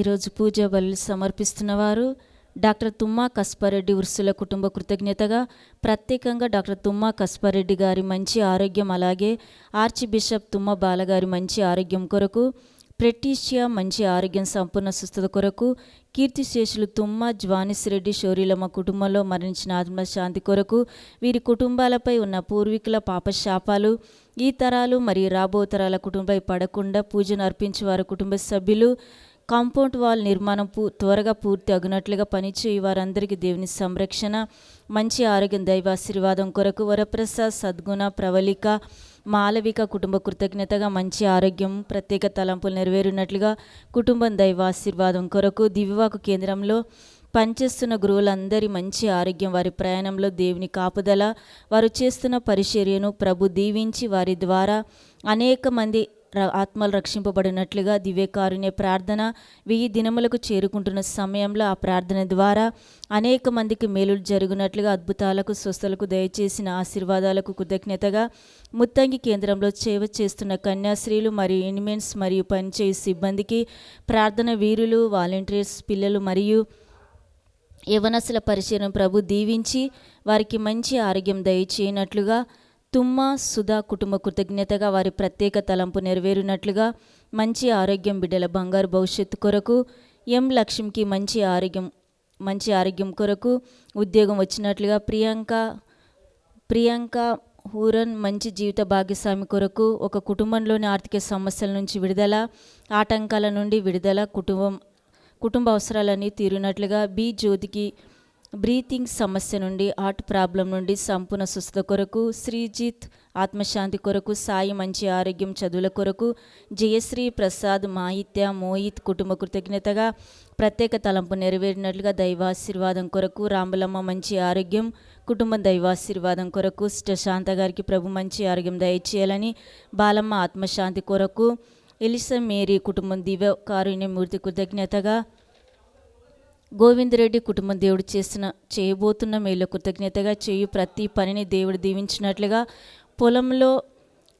ఈరోజు పూజా బలులు సమర్పిస్తున్నవారు doctor తుమ్మా Kaspareddy Ursula కుటుంబ కృతజ్ఞతగా ప్రత్యేకంగా డాక్టర్ తుమ్మా కస్పారెడ్డి గారి మంచి ఆరోగ్యం, అలాగే ఆర్చి బిషప్ తుమ్మా బాలగారి మంచి ఆరోగ్యం కొరకు, ప్రెటీషియా మంచి ఆరోగ్యం సంపూర్ణ సుస్థత కొరకు, కీర్తిశేషులు తుమ్మా జ్వానిస్ రెడ్డి షోరీలమ్మ కుటుంబంలో మరణించిన ఆత్మశాంతి కొరకు, వీరి కుటుంబాలపై ఉన్న పూర్వీకుల పాపశాపాలు ఈ తరాలు మరియు రాబో తరాల కుటుంబపై పడకుండా పూజను అర్పించి వారి కుటుంబ సభ్యులు, కాంపౌండ్ వాల్ నిర్మాణం త్వరగా పూర్తి అగునట్లుగా పనిచేయి వారందరికీ దేవుని సంరక్షణ, మంచి ఆరోగ్యం, దైవాశీర్వాదం కొరకు వరప్రసాద్, సద్గుణ, ప్రవళిక, మాలవిక కుటుంబ కృతజ్ఞతగా మంచి ఆరోగ్యం, ప్రత్యేక తలంపులు నెరవేరినట్లుగా కుటుంబం దైవాశీర్వాదం కొరకు, దివ్యవాకు కేంద్రంలో పనిచేస్తున్న గురువులందరి మంచి ఆరోగ్యం, వారి ప్రయాణంలో దేవుని కాపుదల, వారు చేస్తున్న పరిచర్యను ప్రభు దీవించి వారి ద్వారా అనేక మంది ఆత్మలు రక్షింపబడినట్లుగా దివ్యకారుణ్య ప్రార్థన 1000 దినములకు చేరుకుంటున్న సమయంలో ఆ ప్రార్థన ద్వారా అనేక మందికి మేలులు జరుగునట్లుగా, అద్భుతాలకు, స్వస్థలకు దయచేసిన ఆశీర్వాదాలకు కృతజ్ఞతగా ముత్తంగి కేంద్రంలో సేవ చేస్తున్న కన్యాశ్రీలు మరియు ఇన్మెన్స్ మరియు పనిచేయు సిబ్బందికి, ప్రార్థన వీరులు, వాలంటీర్స్, పిల్లలు మరియు యవనస్తుల పరిచయం ప్రభు దీవించి వారికి మంచి ఆరోగ్యం దయచేయనట్లుగా, తుమ్మా సుధా కుటుంబ కృతజ్ఞతగా వారి ప్రత్యేక తలంపు నెరవేరినట్లుగా, మంచి ఆరోగ్యం, బిడ్డల బంగారు భవిష్యత్తు కొరకు, ఎం లక్ష్మికి మంచి ఆరోగ్యం కొరకు, ఉద్యోగం వచ్చినట్లుగా, ప్రియాంక హూరన్ మంచి జీవిత భాగ్యస్వామి కొరకు, ఒక కుటుంబంలోని ఆర్థిక సమస్యల నుంచి విడుదల, ఆటంకాల నుండి విడుదల, కుటుంబ అవసరాలన్నీ తీరినట్లుగా, బి జ్యోతికి బ్రీతింగ్ సమస్య నుండి, హార్ట్ ప్రాబ్లం నుండి సంపూర్ణ స్వస్థత కొరకు, శ్రీజిత్ ఆత్మశాంతి కొరకు, సాయి మంచి ఆరోగ్యం, చదువుల కొరకు, జయశ్రీ, ప్రసాద్, మాహిత్య, మోహిత్ కుటుంబ కృతజ్ఞతగా ప్రత్యేక తలంపు నెరవేరినట్లుగా దైవాశీర్వాదం కొరకు, రాంబలమ్మ మంచి ఆరోగ్యం, కుటుంబం దైవాశీర్వాదం కొరకు, శాంత గారికి ప్రభు మంచి ఆరోగ్యం దయచేయాలని, బాలమ్మ ఆత్మశాంతి కొరకు, ఎలిసా మేరీ కుటుంబం దివ్య కారుణ్యమూర్తి కృతజ్ఞతగా, గోవిందరెడ్డి కుటుంబం దేవుడు చేయబోతున్న మేలు కృతజ్ఞతగా, చేయు ప్రతి పనిని దేవుడు దీవించినట్లుగా, పొలంలో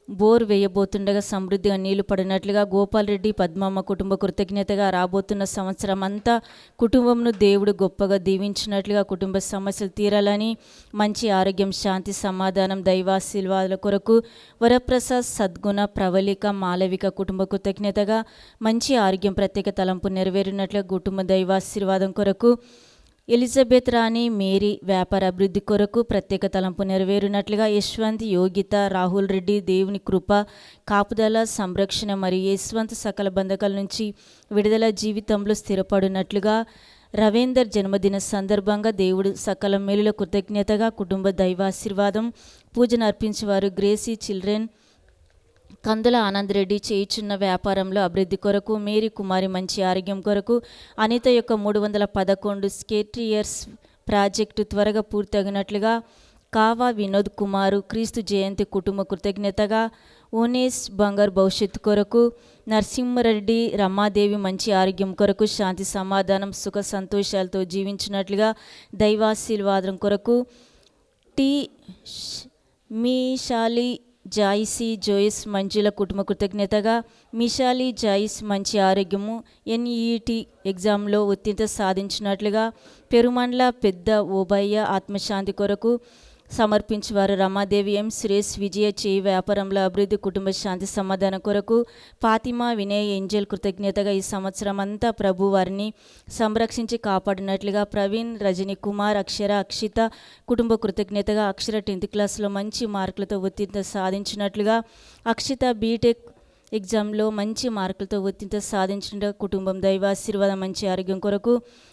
బోర్ వేయబోతుండగా సమృద్ధిగా నీళ్లు పడినట్లుగా, గోపాల్ రెడ్డి, పద్మమ్మ కుటుంబ కృతజ్ఞతగా రాబోతున్న సంవత్సరం అంతా కుటుంబంను దేవుడు గొప్పగా దీవించినట్లుగా, కుటుంబ సమస్యలు తీరాలని, మంచి ఆరోగ్యం, శాంతి, సమాధానం, దైవాశీర్వాదాల కొరకు, వరప్రసాద్, సద్గుణ, ప్రవళిక, మాలవిక కుటుంబ కృతజ్ఞతగా మంచి ఆరోగ్యం, ప్రత్యేక తలంపు నెరవేరినట్లుగా కుటుంబ దైవాశీర్వాదం కొరకు, ఎలిజబెత్ రాణి మేరీ వ్యాపార అభివృద్ధి కొరకు ప్రత్యేక తలంపు నెరవేరినట్లుగా, యశ్వంత్, యోగిత, రాహుల్ రెడ్డి దేవుని కృప, కాపుదల, సంరక్షణ మరియు యశ్వంత్ సకల బంధకాల నుంచి విడుదల, జీవితంలో స్థిరపడినట్లుగా, రవీందర్ జన్మదిన సందర్భంగా దేవుడు సకల మేలుల కృతజ్ఞతగా కుటుంబ దైవాశీర్వాదం, పూజను అర్పించేవారు గ్రేసీ చిల్డ్రన్, కందుల ఆనందరెడ్డి చేయుచున్న వ్యాపారంలో అభివృద్ధి కొరకు, మేరీ కుమారి మంచి ఆరోగ్యం కొరకు, అనిత యొక్క 311 స్కేట్రియర్స్ ప్రాజెక్టు త్వరగా పూర్తగినట్లుగా, కావా వినోద్ కుమారు క్రీస్తు జయంతి కుటుంబ కృతజ్ఞతగా, ఓనేస్ బంగారు భవిష్యత్తు కొరకు, నరసింహారెడ్డి రమాదేవి మంచి ఆరోగ్యం కొరకు, శాంతి, సమాధానం, సుఖ సంతోషాలతో జీవించినట్లుగా దైవాశీర్వాదం కొరకు, టి మీషాలి జాయిసీ జోయిస్ మంజుల కుటుంబ కృతజ్ఞతగా, మిషాలి జాయిస్ మంచి ఆరోగ్యము, ఎన్ఈటి ఎగ్జామ్లో ఉత్తీర్ణత సాధించినట్లుగా, పెరుమండ్ల పెద్ద ఓబయ్య ఆత్మశాంతి కొరకు సమర్పించేవారు రమాదేవి, ఎం సురేష్ విజయ చేయి వ్యాపారంలో అభివృద్ధి, కుటుంబ శాంతి, సమాధానం కొరకు, ఫాతిమా, వినయ్, ఏంజల్ కృతజ్ఞతగా ఈ సంవత్సరం అంతా ప్రభు వారిని సంరక్షించి కాపాడినట్లుగా, ప్రవీణ్, రజనీ కుమార్, అక్షిత కుటుంబ కృతజ్ఞతగా, అక్షర 10th క్లాస్లో మంచి మార్కులతో ఉత్తీర్ణత సాధించినట్లుగా, అక్షిత బీటెక్ ఎగ్జామ్లో మంచి మార్కులతో ఉత్తీర్ణత సాధించిన కుటుంబం దైవాశీర్వాదం, మంచి ఆరోగ్యం కొరకు,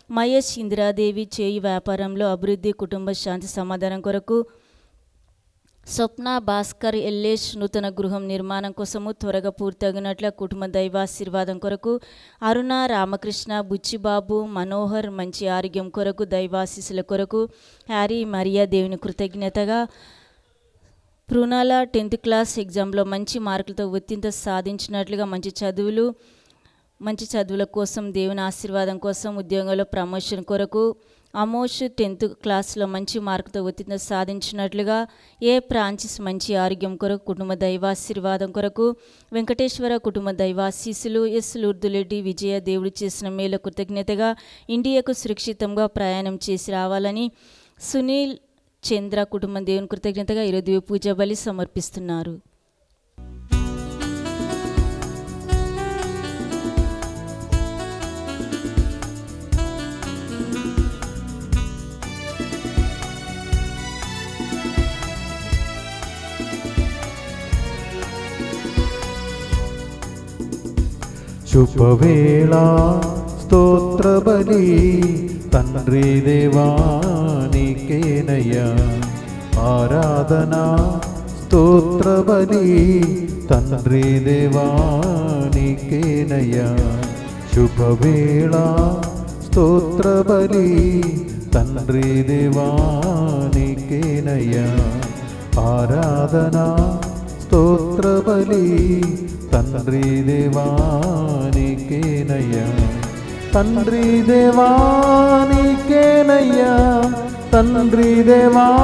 మహేష్, ఇందిరాదేవి చేయి వ్యాపారంలో అభివృద్ధి, కుటుంబ శాంతి, సమాధానం కొరకు, స్వప్న, భాస్కర్, ఎల్లేష్ నూతన గృహం నిర్మాణం కోసము త్వరగా పూర్తగినట్లు కుటుంబ దైవాశీర్వాదం కొరకు, అరుణ, రామకృష్ణ, బుచ్చిబాబు, మనోహర్ మంచి ఆరోగ్యం కొరకు, దైవాశీస్సుల కొరకు, హ్యారీ, మరియా దేవుని కృతజ్ఞతగా, పృణాల 10th క్లాస్ ఎగ్జామ్లో మంచి మార్కులతో ఉత్తీర్ణత సాధించినట్లుగా, మంచి చదువుల కోసం, దేవుని ఆశీర్వాదం కోసం, ఉద్యోగంలో ప్రమోషన్ కొరకు, అమోష్ 10th క్లాస్లో మంచి మార్కుతో ఉత్తీర్ణత సాధించినట్లుగా ఏ ఫ్రాన్సిస్ మంచి ఆరోగ్యం కొరకు, కుటుంబ దైవాశీర్వాదం కొరకు, వెంకటేశ్వర కుటుంబ దైవాశీస్సులు, ఎస్ లూర్దులెడ్డి విజయ దేవుడు చేసిన మేలు కృతజ్ఞతగా ఇండియాకు సురక్షితంగా ప్రయాణం చేసి రావాలని సునీల్ చంద్ర కుటుంబం దేవుని కృతజ్ఞతగా ఈరోజు పూజ బలి సమర్పిస్తున్నారు. శుభవేళ స్తోత్ర బలి తండ్రి దేవానికేనయ్యా, ఆరాధన స్తోత్ర బలి తండ్రి దేవానికేనయ్యా. శుభవేళ స్తోత్ర బలి తండ్రి దేవానికేనయ్యా, ఆరాధన స్తోత్ర బలి తండ్రి దేవానికేనయ్యా. తండ్రి దేవానికేనయ్యా, తండ్రి దేవానికేనయ్యా.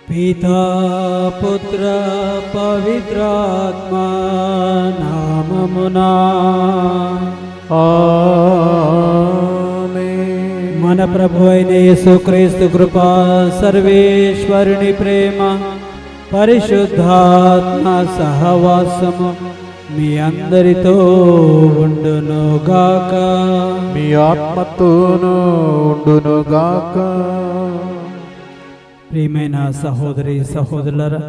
పితా పుత్ర పవిత్రాత్మ నామమునా మన ప్రభు అయిన యేసుక్రీస్తు కృపా, సర్వేశ్వరుని ప్రేమ, పరిశుద్ధాత్మ సహవాసము మీ అందరితో ఉండునుగాక. మీ ఆత్మతోనూ ఉండునుగాక. ప్రియమైన సహోదరి సహోదరులారా,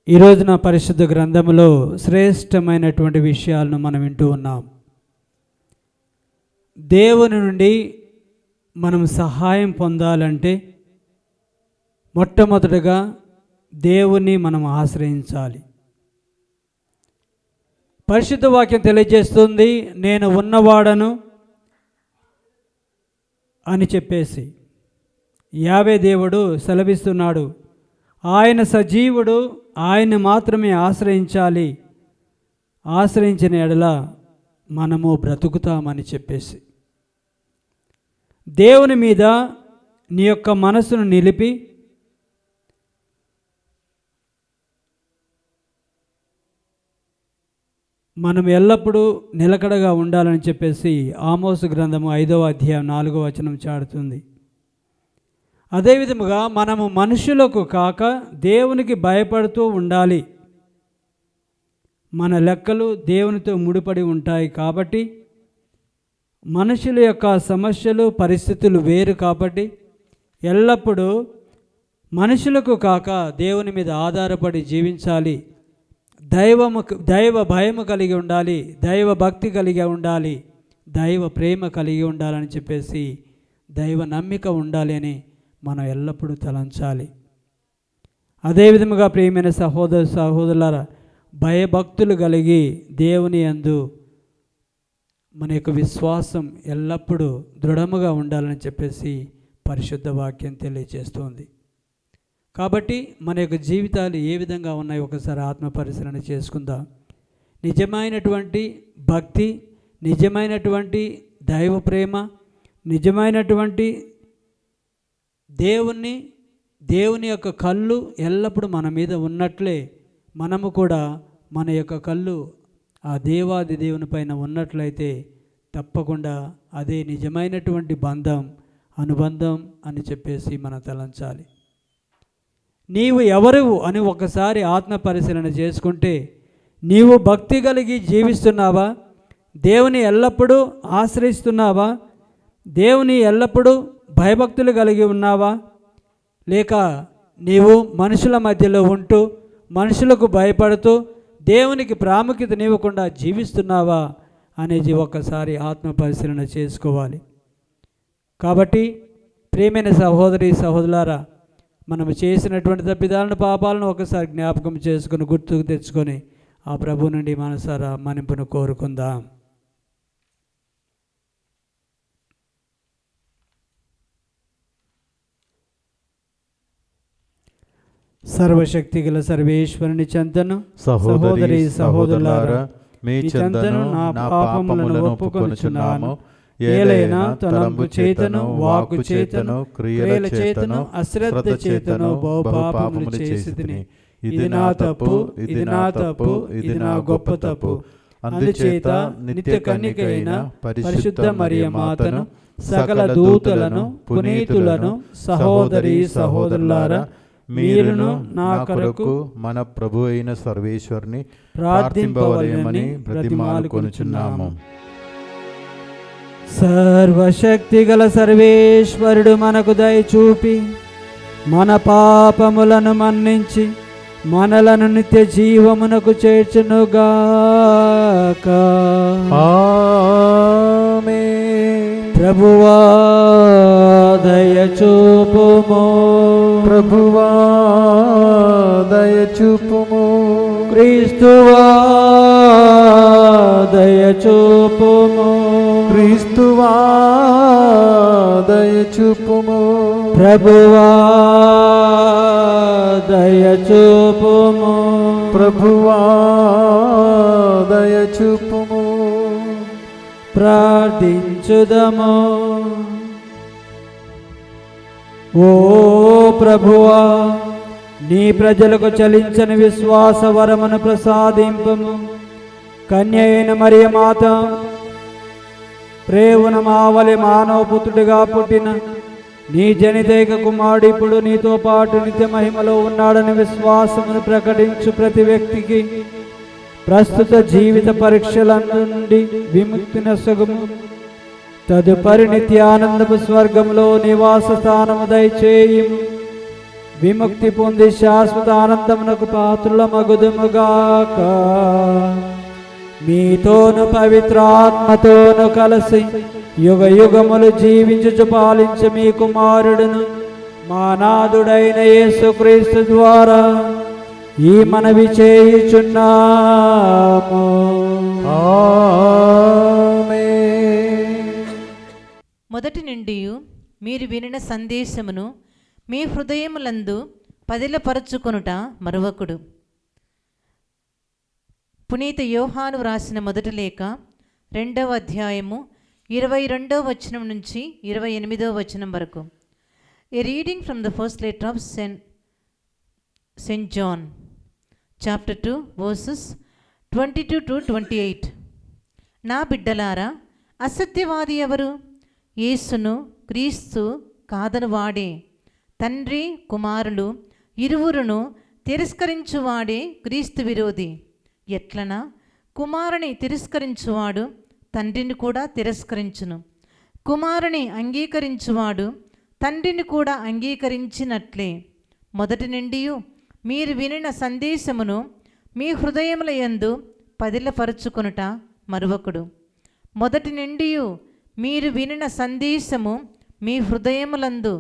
ఈరోజు నా పరిశుద్ధ గ్రంథములో శ్రేష్టమైనటువంటి విషయాలను మనం వింటూ ఉన్నాం. దేవుని నుండి మనం సహాయం పొందాలంటే మొట్టమొదటగా దేవుని మనం ఆశ్రయించాలి. పరిశుద్ధ వాక్యం తెలియజేస్తుంది, నేను ఉన్నవాడను అని చెప్పేసి యావే దేవుడు సెలవిస్తున్నాడు. ఆయన సజీవుడు, ఆయన మాత్రమే ఆశ్రయించాలి. ఆశ్రయించిన ఎడల మనము బ్రతుకుతామని చెప్పేసి దేవుని మీద నీ యొక్క మనసును నిలిపి మనం ఎల్లప్పుడూ నిలకడగా ఉండాలని చెప్పేసి ఆమోసు గ్రంథము 5వ అధ్యాయం 4వ వచనం చాటుతుంది. అదేవిధముగా మనము మనుషులకు కాక దేవునికి భయపడుతూ ఉండాలి. మన లెక్కలు దేవునితో ముడిపడి ఉంటాయి కాబట్టి, మనుషుల యొక్క సమస్యలు పరిస్థితులు వేరు కాబట్టి ఎల్లప్పుడూ మనుషులకు కాక దేవుని మీద ఆధారపడి జీవించాలి. దైవ భయము కలిగి ఉండాలి, దైవ భక్తి కలిగి ఉండాలి, దైవ ప్రేమ కలిగి ఉండాలని చెప్పేసి దైవ నమ్మిక ఉండాలి అని మనం ఎల్లప్పుడూ తలంచాలి. అదేవిధముగా ప్రియమైన సహోదరులారా, భయభక్తులు కలిగి దేవుని యందు మన యొక్క విశ్వాసం ఎల్లప్పుడూ దృఢముగా ఉండాలని చెప్పేసి పరిశుద్ధ వాక్యం తెలియజేస్తుంది. కాబట్టి మన యొక్క జీవితాలు ఏ విధంగా ఉన్నాయో ఒకసారి ఆత్మ పరిశీలన చేసుకుందాం. నిజమైనటువంటి భక్తి, నిజమైనటువంటి దైవ ప్రేమ, నిజమైనటువంటి దేవుని యొక్క కళ్ళు ఎల్లప్పుడూ మన మీద ఉన్నట్లే మనము కూడా మన యొక్క కళ్ళు ఆ దేవాది దేవుని పైన ఉన్నట్లయితే తప్పకుండా అదే నిజమైనటువంటి అనుబంధం అని చెప్పేసి మనం తలంచాలి. నీవు ఎవరు అని ఒకసారి ఆత్మ పరిశీలన చేసుకుంటే, నీవు భక్తి కలిగి జీవిస్తున్నావా? దేవుని ఎల్లప్పుడూ ఆశ్రయిస్తున్నావా? దేవుని ఎల్లప్పుడూ భయభక్తులు కలిగి ఉన్నావా? లేక నీవు మనుషుల మధ్యలో ఉంటూ మనుషులకు భయపడుతూ దేవునికి ప్రాముఖ్యతనివ్వకుండా జీవిస్తున్నావా అనేది ఒకసారి ఆత్మ పరిశీలన చేసుకోవాలి. కాబట్టి ప్రియమైన సహోదరి సహోదరులారా, మనము చేసినటువంటి తప్పిదాలను పాపాలను ఒకసారి జ్ఞాపకం చేసుకుని గుర్తుకు తెచ్చుకొని ఆ ప్రభు నుండి మనసారా మన్నింపును కోరుకుందాం. సర్వశక్తి గల సర్వేశ్వరుని చెంతను సహోదరి సహోదరులారా, మీ చెంతను నా పాపములను ఒప్పుకొనుచున్నాము. ఏలైనా తలంపు చేతను, వాక్కు చేతను, క్రియల చేతను, అశ్రద్ధ చేతను బహుపాపములు చేసితిని. ఇది నా తప్పు, ఇది నా తప్పు, ఇది నా గొప్ప తప్పు. అందుచేత నిత్య కన్యకైన పరిశుద్ధ మరియ మాతను, సకల దూతలను, పునీతులను, సహోదరి సహోదరులారా, మీరును నా కొరకు మన ప్రభు అయిన సర్వేశ్వరుని ప్రార్థింపవలెనని బ్రతిమాలుకొనుచున్నాము. సర్వశక్తి గల సర్వేశ్వరుడు మనకు దయ చూపి మన పాపములను మన్నించి మనలను నిత్య జీవమునకు చేర్చునుగాక. ఆమేన్. ప్రభువా దయ చూపుము, ప్రభువా దయ చూపుము, క్రీస్తువా దయ చూపుము, క్రీస్తువా దయ చూపుము, ప్రభువా దయ చూపుము, ప్రభువా దయ చూపుము. ప్రార్థించుదము. ఓ ప్రభువా, నీ ప్రజలకు చలించని విశ్వాస వరమును ప్రసాదింపము. కన్య అయిన మరియ మాత ప్రేవున మావలి మానవ పుత్రుడిగా పుట్టిన నీ జనితైక కుమారుడు ఇప్పుడు నీతో పాటు నిత్య మహిమలో ఉన్నాడని విశ్వాసమును ప్రకటించు ప్రతి వ్యక్తికి ప్రస్తుత జీవిత పరీక్షల నుండి విముక్తి నొసగుము. తదుపరి నిత్యానందపు స్వర్గంలో నివాస స్థానము దయచేయుము. విముక్తి పొంది శాశ్వత ఆనందమునకు పాత్రుల మగుదుముగాక. మీతోను పవిత్రాత్మతోను కలిసి యుగ యుగములు జీవించుచు పాలించు మీ కుమారుడును మా నాథుడైన యేసుక్రీస్తు ద్వారా ఈ మనవి చేయుచున్నాము. ఆమేన్. మొదటి నుండి మీరు వినిన సందేశమును మీ హృదయములందు పదిలపరచుకొనుట మరువకుడు. పునీత యోహాను వ్రాసిన మొదటి లేఖ 2వ అధ్యాయము 22వ వచనం నుంచి 28వ వచనం వరకు. A reading from the first letter of Saint John chapter 2 verses 22 to 28. నా బిడ్డలారా, అసత్యవాది ఎవరు? యేసును క్రీస్తు కాదను వాడే. తండ్రి కుమారులు ఇరువురును తిరస్కరించువాడే క్రీస్తు విరోధి. ఎట్లనా? కుమారుని తిరస్కరించువాడు తండ్రిని కూడా తిరస్కరించును. కుమారుని అంగీకరించువాడు తండ్రిని కూడా అంగీకరించినట్లే. మొదటి నుండి మీరు వినిన సందేశమును మీ హృదయముల యందు పదిలపరుచుకొనుట మరువకుడు. మొదటి నుండి మీరు వినిన సందేశము మీ హృదయములందు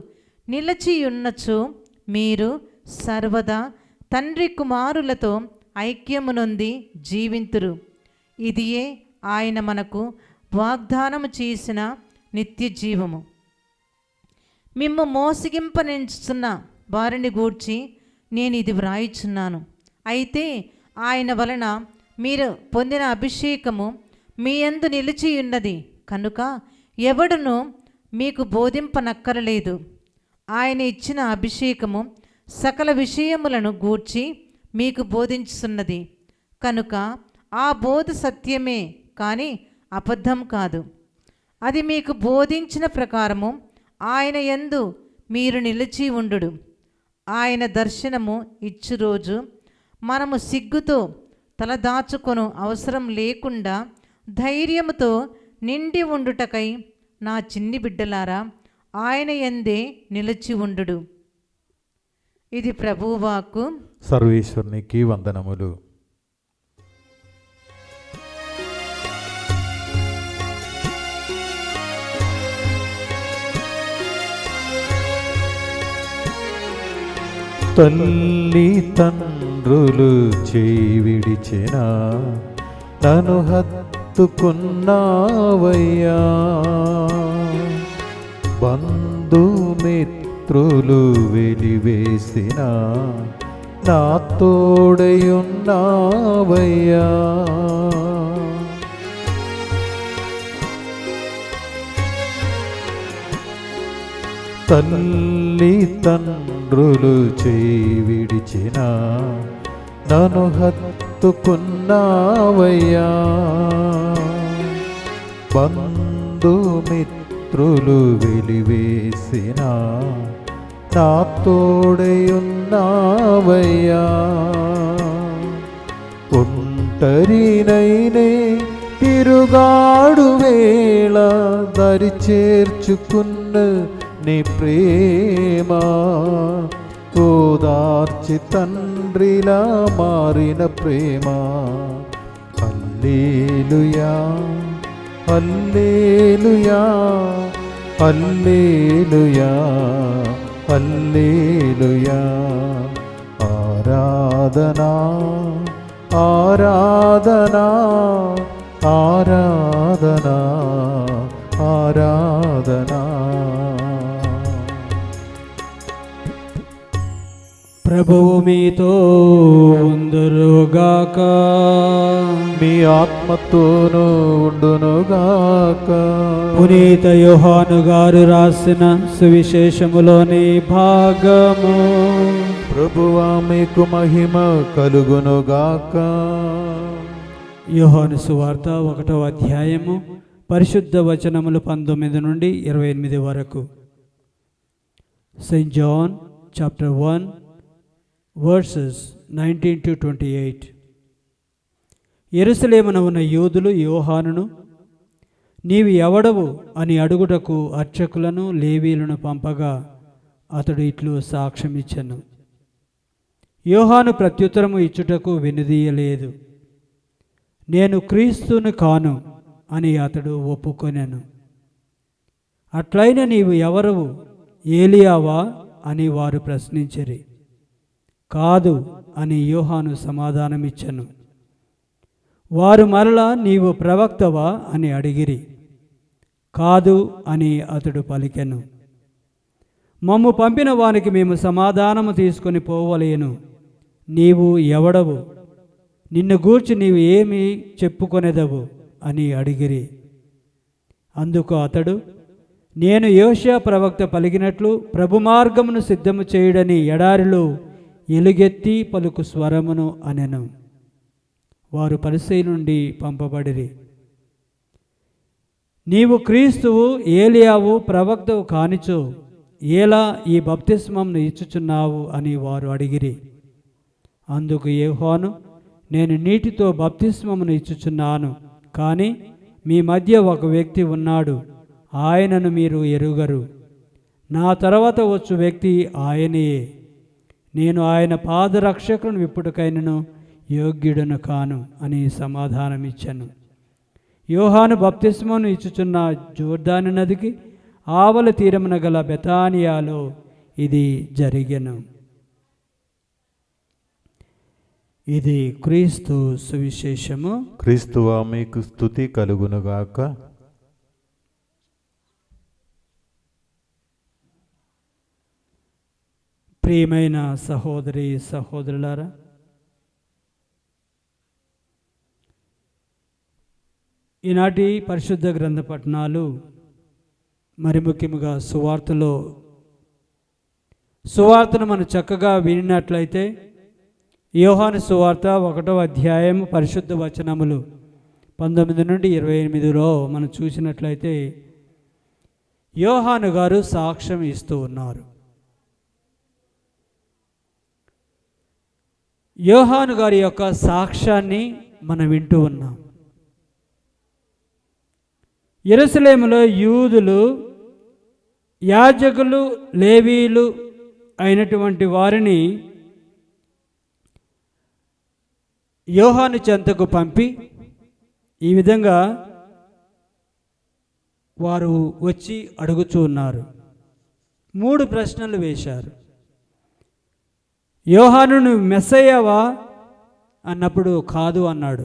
నిలచియున్నచో మీరు సర్వదా తండ్రి కుమారులతో ఐక్యమునొంది జీవింతురు. ఇదియే ఆయన మనకు వాగ్దానము చేసిన నిత్య జీవము. మిమ్ము మోసగింపనించుతున్న వారిని గూర్చి నేను ఇది వ్రాయిచున్నాను. అయితే ఆయన వలన మీరు పొందిన అభిషేకము మీ యందు నిలిచి ఉన్నది కనుక ఎవడును మీకు బోధింపనక్కరలేదు. ఆయన ఇచ్చిన అభిషేకము సకల విషయములను గూర్చి మీకు బోధించుతున్నది కనుక ఆ బోధ సత్యమే కానీ అబద్ధం కాదు. అది మీకు బోధించిన ప్రకారము ఆయన యందు మీరు నిలిచి ఉండుడు. ఆయన దర్శనము ఇచ్చు రోజు మనము సిగ్గుతో తలదాచుకొను అవసరం లేకుండా ధైర్యముతో నిండి ఉండుటకై నా చిన్ని బిడ్డలారా ఆయన యందే నిలిచి ఉండుడు. ఇది ప్రభువాక్కు. సర్వేశ్వరునికి వందనములు. తల్లి తండ్రులు చేయి విడిచిన నన్ను హత్తుకున్నావయ్యా. బంధుమిత్రులు వెలివేసిన నా తోడయున్నావయ్యా. తల్లి తండ్రులు చేయి విడిచిన నన్ను హత్తుకున్నావయ్యా. బంధుమిత్రులు వెలివేసిన నా తోడయున్నావయ్యా. ఒంటరినైనే తిరుగాడు వేళ దరి చేర్చుకున్న నీ ప్రేమ ఓదార్చి తండ్రిలా మారిన ప్రేమ. హల్లెలూయా హల్లెలూయా హల్లెలూయా హల్లెలూయా. ఆరాధనా ఆరాధనా ఆరాధనా ఆరాధనా. ప్రభువు మీతో ఉందురుగాక. మీ ఆత్మతోనూ ఉండునుగాక. పునీత యోహాను గారు రాసిన సువిశేషములోని భాగము. ప్రభువా మీకు మహిమ కలుగునుగాక. యోహాను సువార్త 1వ అధ్యాయము పరిశుద్ధ వచనములు 19 నుండి 28 వరకు. Saint John chapter 1 verses 19 to 28. యెరూషలేమున ఉన్న యూదులు యోహానును నీవు ఎవడవు అని అడుగుటకు అర్చకులను లేవీలను పంపగా అతడు ఇట్లు సాక్ష్యమిచ్చెను. యోహాను ప్రత్యుత్తరము ఇచ్చుటకు వెనుదీయలేదు. నేను క్రీస్తును కాను అని అతడు ఒప్పుకొనెను. అట్లయిన నీవు ఎవరవు, ఏలియావా అని వారు ప్రశ్నించిరి. కాదు అని యోహాను సమాధానమిచ్చెను. వారు మరలా నీవు ప్రవక్తవా అని అడిగిరి. కాదు అని అతడు పలికెను. మమ్ము పంపిన వానికి మేము సమాధానము తీసుకొని పోవలేను. నీవు ఎవడవు, నిన్ను గూర్చి నీవు ఏమి చెప్పుకొనేదవు అని అడిగిరి. అందుకు అతడు, నేను యోషియా ప్రవక్త పలికినట్లు ప్రభు మార్గమును సిద్ధము చేయుడని ఎడారిలో ఎలుగెత్తి పలుకు స్వరమును అనెను. వారు పరిసయ్య నుండి పంపబడిరి. నీవు క్రీస్తువు, ఏలియావు, ప్రవక్తవు కానిచో ఎలా ఈ బప్తిస్మమును ఇచ్చుచున్నావు అని వారు అడిగిరి. అందుకు యోహాను, నేను నీటితో బప్తిస్మమును ఇచ్చుచున్నాను, కానీ మీ మధ్య ఒక వ్యక్తి ఉన్నాడు, ఆయనను మీరు ఎరుగరు. నా తర్వాత వచ్చు వ్యక్తి ఆయనయే. నేను ఆయన పాదరక్షకులను విప్పుటకైనను యోగ్యుడను కాను అని సమాధానమిచ్చాను. యోహాను బప్తిస్మమును ఇచ్చుచున్న జోర్దాను నదికి ఆవల తీరమున గల బెతానియాలో ఇది జరిగెను. ఇది క్రీస్తు సువిశేషము. క్రీస్తువా మీకు స్తుతి కలుగునుగాక. ప్రియమైన సహోదరి సహోదరులారా, ఈనాటి పరిశుద్ధ గ్రంథ పఠనాలు మరి ముఖ్యముగా సువార్తను మనం చక్కగా వినినట్లయితే యోహాను సువార్త 1వ అధ్యాయం పరిశుద్ధ వచనములు 19 నుండి 28లో మనం చూసినట్లయితే యోహాను గారు సాక్ష్యం ఇస్తూ ఉన్నారు. యోహాను గారి యొక్క సాక్ష్యాన్ని మనం వింటూ ఉన్నాం. యెరూషలేములో యూదులు, యాజకులు, లేవీలు అయినటువంటి వారిని యోహాను చెంతకు పంపి ఈ విధంగా వారు వచ్చి అడుగుచూ ఉన్నారు. 3 ప్రశ్నలు వేశారు. యోహానును మెస్సయ్యవా అన్నప్పుడు కాదు అన్నాడు.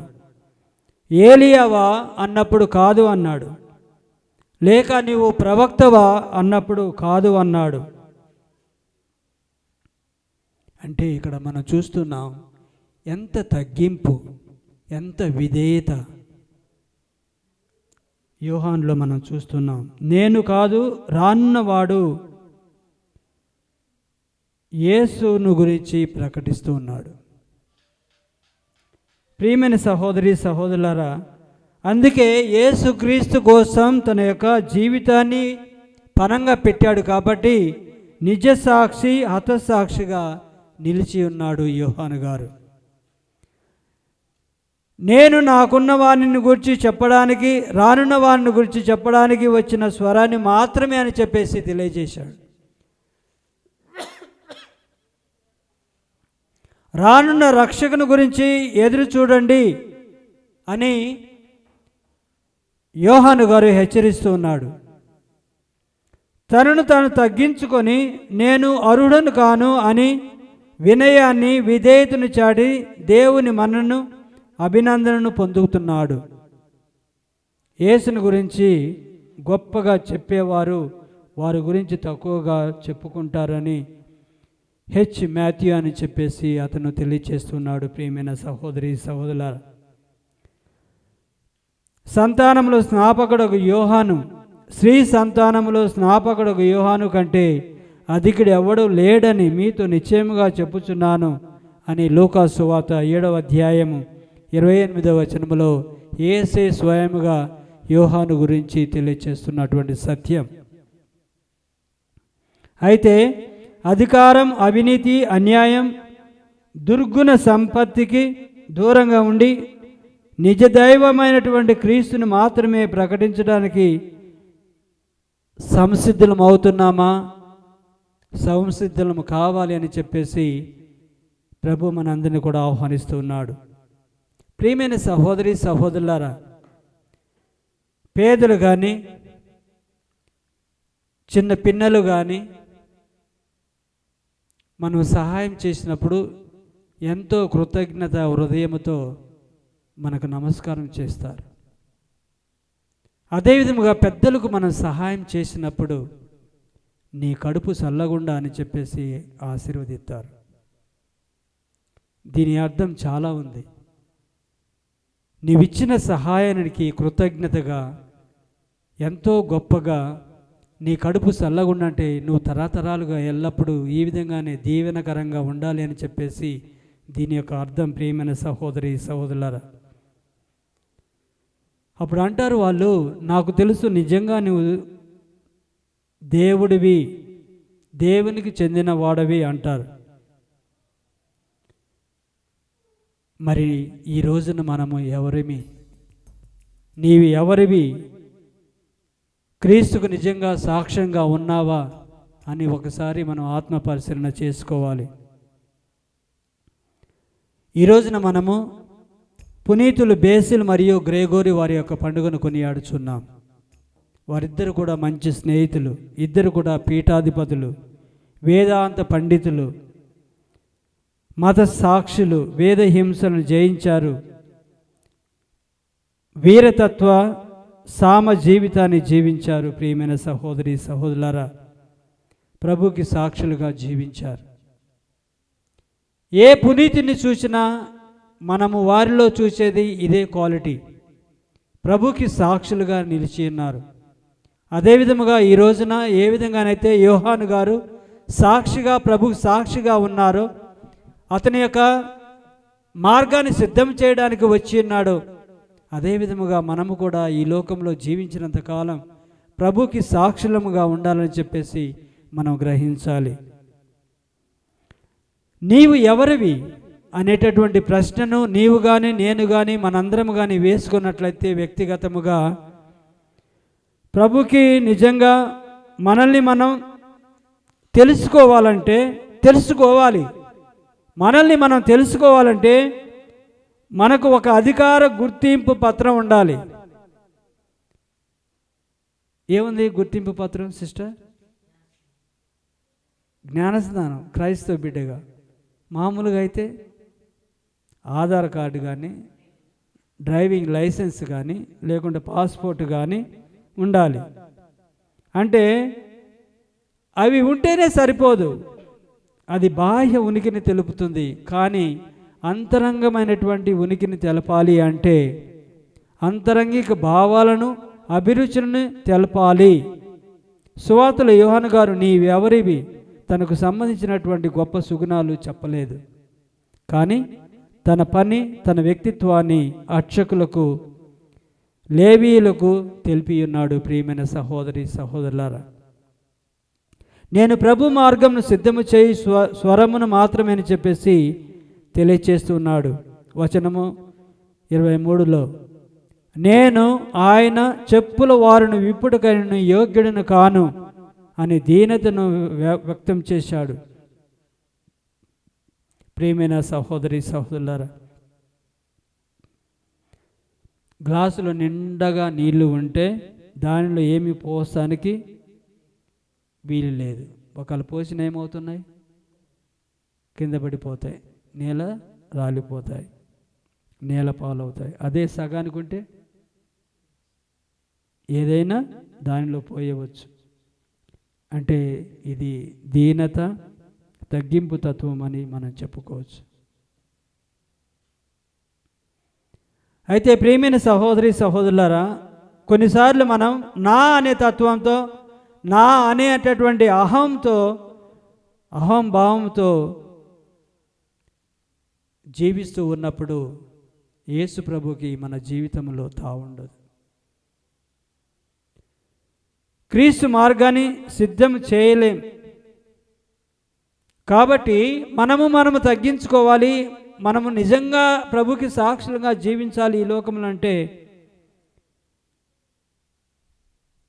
ఏలియావా అన్నప్పుడు కాదు అన్నాడు. లేక నీవు ప్రవక్తవా అన్నప్పుడు కాదు అన్నాడు. అంటే ఇక్కడ మనం చూస్తున్నాం ఎంత తగ్గింపు, ఎంత విధేయత యోహానులో మనం చూస్తున్నాం. నేను కాదు, రానున్నవాడు యేసును గురించి ప్రకటిస్తూ ఉన్నాడు. ప్రియమైన సహోదరి సహోదరులారా, అందుకే యేసుక్రీస్తు కోసం తన యొక్క జీవితాన్ని పణంగా పెట్టాడు కాబట్టి నిజ సాక్షి హతసాక్షిగా నిలిచి ఉన్నాడు యోహాను గారు. నేను నాకున్న వారిని గురించి చెప్పడానికి, రానున్న వారిని గురించి చెప్పడానికి వచ్చిన స్వరాన్ని మాత్రమే అని చెప్పేసి తెలియజేశాడు. రానున్న రక్షకుని గురించి ఎదురు చూడండి అని యోహాను గారు హెచ్చరిస్తూ ఉన్నాడు. తనను తాను తగ్గించుకొని నేను అర్హుడను కాను అని వినయాన్ని విధేయతను చాటి దేవుని మన్నను అభినందనను పొందుతున్నాడు. యేసుని గురించి గొప్పగా చెప్పేవారు వారి గురించి తక్కువగా చెప్పుకుంటారని మాథ్యూ అని చెప్పేసి అతను తెలియచేస్తున్నాడు. ప్రియమైన సహోదరి సహోదరులారా, సంతానములో స్నాపకుడకు యోహాను, స్త్రీ సంతానములో స్నాపకుడకు యోహాను కంటే అధికుడు ఎవడు లేడని మీతో నిశ్చయముగా చెప్పుచున్నాను అని లూకా సువార్త 7వ అధ్యాయము 28వ వచనములో యేసే స్వయముగా యోహాను గురించి తెలియచేస్తున్నటువంటి సత్యం. అయితే అధికారం, అవినీతి, అన్యాయం, దుర్గుణ సంపత్తికి దూరంగా ఉండి నిజదైవమైనటువంటి క్రీస్తుని మాత్రమే ప్రకటించడానికి సంసిద్ధులం అవుతున్నామా? సంసిద్ధులం కావాలి అని చెప్పేసి ప్రభు మనందరినీ కూడా ఆహ్వానిస్తూ ఉన్నాడు. ప్రియమైన సహోదరి సహోదరులారా, పేదలు కానీ చిన్న పిన్నలు కానీ మనం సహాయం చేసినప్పుడు ఎంతో కృతజ్ఞత హృదయంతో మనకు నమస్కారం చేస్తారు. అదేవిధముగా పెద్దలకు మనం సహాయం చేసినప్పుడు నీ కడుపు చల్లగుండా అని చెప్పేసి ఆశీర్వదిస్తారు. దీని అర్థం చాలా ఉంది. నీవిచ్చిన సహాయానికి కృతజ్ఞతగా ఎంతో గొప్పగా నీ కడుపు చల్లగుండా అంటే నువ్వు తరతరాలుగా ఎల్లప్పుడూ ఈ విధంగానే దీవెనకరంగా ఉండాలి అని చెప్పేసి దీని యొక్క అర్థం. ప్రియమైన సహోదరి సహోదరులారా, అప్పుడు అంటారు వాళ్ళు, నాకు తెలుసు నిజంగా నువ్వు దేవుడివి, దేవునికి చెందిన వాడవి అంటారు. మరి ఈ రోజున మనము ఎవరిమి? నీవి ఎవరివి? క్రీస్తుకు నిజంగా సాక్ష్యంగా ఉన్నావా అని ఒకసారి మనం ఆత్మ పరిశీలన చేసుకోవాలి. ఈ రోజున మనము పునీతులు బేసిల్ మరియు గ్రెగోరీ వారి యొక్క పండుగను కొనియాడుచున్నాం. వారిద్దరు కూడా మంచి స్నేహితులు, ఇద్దరు కూడా పీఠాధిపతులు, వేదాంత పండితులు, మత సాక్షులు, వేద హింసలను జయించారు, వీరతత్వ సామ జీవితాన్ని జీవించారు. ప్రియమైన సహోదరి సహోదరులారా, ప్రభుకి సాక్షులుగా జీవించారు. ఏ పునీతిని చూసినా మనము వారిలో చూసేది ఇదే క్వాలిటీ. ప్రభుకి సాక్షులుగా నిలిచి ఉన్నారు. అదేవిధముగా ఈ రోజున ఏ విధంగానైతే యోహాను గారు సాక్షిగా, ప్రభుకి సాక్షిగా ఉన్నారో, అతని యొక్క మార్గాన్ని సిద్ధం చేయడానికి వచ్చి ఉన్నాడు, అదేవిధముగా మనము కూడా ఈ లోకంలో జీవించినంత కాలం ప్రభుకి సాక్షులముగా ఉండాలని చెప్పేసి మనం గ్రహించాలి. నీవు ఎవరివి అనేటటువంటి ప్రశ్నను నీవు కానీ నేను కానీ మనందరము కానీ వేసుకున్నట్లయితే వ్యక్తిగతముగా ప్రభుకి నిజంగా మనల్ని మనం తెలుసుకోవాలి. మనల్ని మనం తెలుసుకోవాలంటే మనకు ఒక అధికార గుర్తింపు పత్రం ఉండాలి. ఏముంది గుర్తింపు పత్రం సిస్టర్? జ్ఞానస్నానం, క్రైస్తవ బిడ్డగా. మామూలుగా అయితే ఆధార్ కార్డు కానీ, డ్రైవింగ్ లైసెన్స్ కానీ, లేకుంటే పాస్పోర్ట్ కానీ ఉండాలి. అంటే అవి ఉంటేనే సరిపోదు, అది బాహ్య ఉనికిని తెలుపుతుంది. కానీ అంతరంగమైనటువంటి ఉనికిని తెలపాలి అంటే అంతరంగిక భావాలను, అభిరుచులను తెలపాలి. సువార్తలో యోహాను గారు నీవెవరివి, తనకు సంబంధించినటువంటి గొప్ప సుగుణాలు చెప్పలేదు. కానీ తన పని, తన వ్యక్తిత్వాన్ని అర్చకులకు, లేవీయులకు తెలిపి ఉన్నాడు. ప్రియమైన సహోదరి సహోదరులారా, నేను ప్రభు మార్గంను సిద్ధము చేయి స్వరమును మాత్రమే అని చెప్పేసి తెలియచేస్తున్నాడు. వచనము 23లో, నేను ఆయన చెప్పుల వారిని విప్పుడుకైన యోగ్యుడను కాను అని దీనతను వ్యక్తం చేశాడు. ప్రియమైన సహోదరి సహోదరులారా, గ్లాసులో నిండగా నీళ్లు ఉంటే దానిలో ఏమి పోసానికి వీలు లేదు. ఒకళ్ళు పోసిన ఏమవుతున్నాయి? కింద పడిపోతాయి, నేల రాలిపోతాయి, నేల పాలవుతాయి. అదే సగానికి ఉంటే ఏదైనా దానిలో పోయవచ్చు. అంటే ఇది దీనత, తగ్గింపు తత్వం అని మనం చెప్పుకోవచ్చు. అయితే ప్రియమైన సహోదరి సహోదరులారా, కొన్నిసార్లు మనం నా అనే తత్వంతో, నా అనేటటువంటి అహంభావంతో జీవిస్తూ ఉన్నప్పుడు యేసు ప్రభుకి మన జీవితంలో తావుండదు. క్రీస్తు మార్గాన్ని సిద్ధం చేయలేం. కాబట్టి మనము తగ్గించుకోవాలి. మనము నిజంగా ప్రభుకి సాక్షులుగా జీవించాలి ఈ లోకంలో. అంటే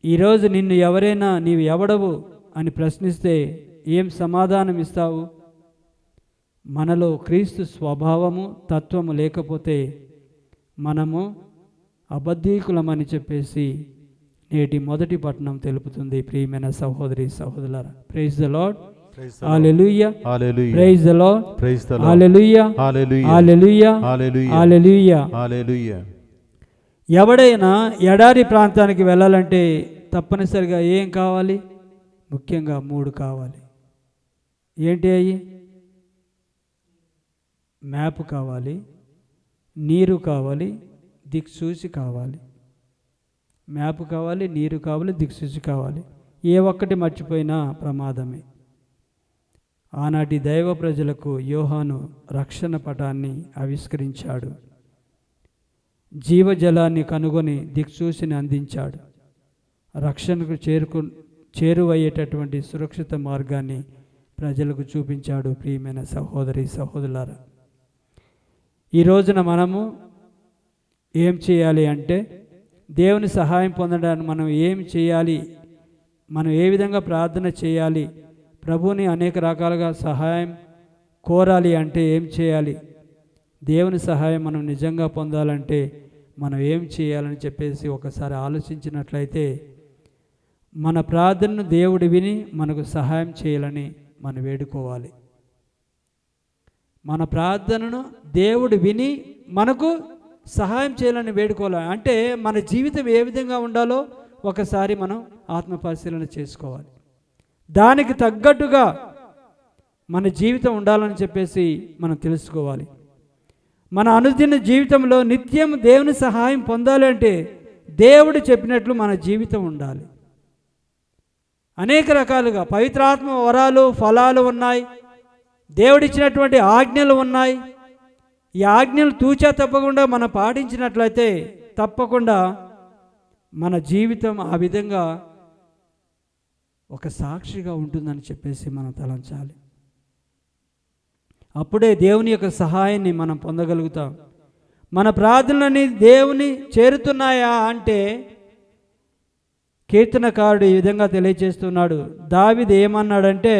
ఈరోజు నిన్ను ఎవరైనా నీవు ఎవడవు అని ప్రశ్నిస్తే ఏం సమాధానం ఇస్తావు? మనలో క్రీస్తు స్వభావము, తత్వము లేకపోతే మనము అబద్ధీకులమని చెప్పేసి నేటి మొదటి పట్టణం తెలుపుతుంది. ప్రియమైన సహోదరి సహోదరులారా, praise the Lord, hallelujah, praise the Lord, hallelujah, hallelujah, hallelujah, hallelujah. ఎవడైనా ఎడారి ప్రాంతానికి వెళ్ళాలంటే తప్పనిసరిగా ఏం కావాలి? ముఖ్యంగా 3 కావాలి. ఏంటి అయ్యి? మ్యాప్ కావాలి, నీరు కావాలి, దిక్సూచి కావాలి. మ్యాప్ కావాలి, నీరు కావాలి, దిక్సూచి కావాలి. ఏ ఒక్కటి మర్చిపోయినా ప్రమాదమే. ఆనాటి దైవ ప్రజలకు యోహాను రక్షణ పటాన్ని ఆవిష్కరించాడు. జీవజలాన్ని కనుగొని దిక్సూచిని అందించాడు. రక్షణకు చేరువయ్యేటటువంటి సురక్షిత మార్గాన్ని ప్రజలకు చూపించాడు. ప్రియమైన సహోదరి సహోదరులారా, ఈ రోజున మనము ఏం చేయాలి అంటే, దేవుని సహాయం పొందడానికి మనం ఏం చేయాలి, మనం ఏ విధంగా ప్రార్థన చేయాలి, ప్రభువుని అనేక రకాలుగా సహాయం కోరాలి అంటే ఏం చేయాలి, దేవుని సహాయం మనం నిజంగా పొందాలంటే మనం ఏం చేయాలని చెప్పేసి ఒకసారి ఆలోచించినట్లయితే మన ప్రార్థనను దేవుడు విని మనకు సహాయం చేయాలని మనం వేడుకోవాలి. మన ప్రార్థనను దేవుడు విని మనకు సహాయం చేయాలని వేడుకోవాలి. అంటే మన జీవితం ఏ విధంగా ఉండాలో ఒకసారి మనం ఆత్మపరిశీలన చేసుకోవాలి. దానికి తగ్గట్టుగా మన జీవితం ఉండాలని చెప్పేసి మనం తెలుసుకోవాలి. మన అనుదిన జీవితంలో నిత్యం దేవుని సహాయం పొందాలి అంటే దేవుడు చెప్పినట్లు మన జీవితం ఉండాలి. అనేక రకాలుగా పవిత్రాత్మ వరాలు, ఫలాలు ఉన్నాయి. దేవుడిచ్చినటువంటి ఆజ్ఞలు ఉన్నాయి. ఈ ఆజ్ఞలు తూచా తప్పకుండా మనం పాటించినట్లయితే తప్పకుండా మన జీవితం ఆ విధంగా ఒక సాక్షిగా ఉంటుందని చెప్పేసి మనం తలంచాలి. అప్పుడే దేవుని యొక్క సహాయాన్ని మనం పొందగలుగుతాం. మన ప్రార్థనలని దేవుని చేరుతున్నాయా అంటే కీర్తనకారుడు ఈ విధంగా తెలియజేస్తున్నాడు. దావీదు ఏమన్నాడంటే,